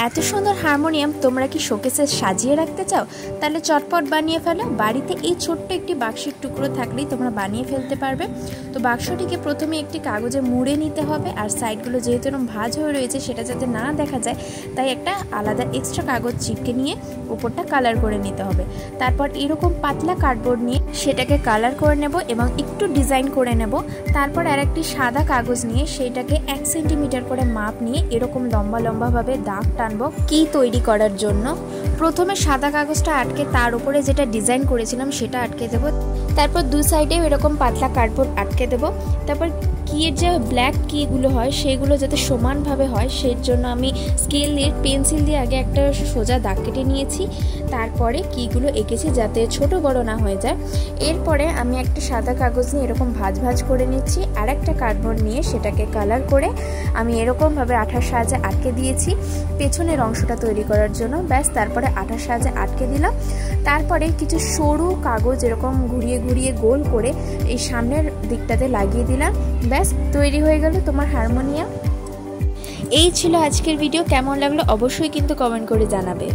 এত সুন্দর হারমোনিয়াম তোমরা কি শোকেসে সাজিয়ে রাখতে চাও? তাহলে চটপট বানিয়ে ফেলো। বাড়িতে এই ছোট্ট একটি বাক্সের টুকরো থাকলেই তোমরা বানিয়ে ফেলতে পারবে। তো বাক্সটিকে প্রথমে একটি কাগজে মুড়ে নিতে হবে, আর সাইডগুলো যেহেতু এরকম ভাঁজ হয়ে রয়েছে সেটা যাতে না দেখা যায় তাই একটা আলাদা এক্সট্রা কাগজ চিপকে নিয়ে উপরটা কালার করে নিতে হবে। তারপর এরকম পাতলা কার্ডবোর্ড নিয়ে সেটাকে কালার করে নেব এবং একটু ডিজাইন করে নেব। তারপর আর একটি সাদা কাগজ নিয়ে সেটাকে 1 সেন্টিমিটার করে মাপ নিয়ে এরকম লম্বা লম্বাভাবে দাগ টানবো কি তৈরি করার জন্য। প্রথমে সাদা কাগজটা আটকে তার উপরে যেটা ডিজাইন করেছিলাম সেটা আটকে দেব। তারপর দুই সাইডেও এরকম পাতলা কার্ডবোর্ড আটকে দেব। তারপর কিয়ের যে ব্ল্যাক কিগুলো হয় সেগুলো যাতে সমানভাবে হয় সেই জন্য আমি স্কেল দিয়ে পেন্সিল দিয়ে আগে একটা সোজা দাগ কেটে নিয়েছি, তারপরে কিগুলো এঁকেছি যাতে ছোট বড় না হয়ে যায়। এরপরে আমি একটা সাদা কাগজ নিয়ে এরকম ভাঁজ ভাঁজ করে নিচ্ছি, আর একটা কার্ডবোর্ড নিয়ে সেটাকে কালার করে আমি এরকমভাবে আঠার সাহায্যে আটকে দিয়েছি পেছনের অংশটা তৈরি করার জন্য। ব্যাস, তারপরে আঠার সাহায্যে আটকে দিলাম। তারপরে কিছু সরু কাগজ এরকম ঘুরিয়ে ঘুরিয়ে গোল করে এই সামনের দিকটাতে লাগিয়ে দিলাম। ব্যাস, তৈরি হয়ে গেল তোমার হারমোনিয়াম। এই ছিল আজকের ভিডিও। কেমন লাগলো অবশ্যই কিন্তু কমেন্ট করে জানাবে।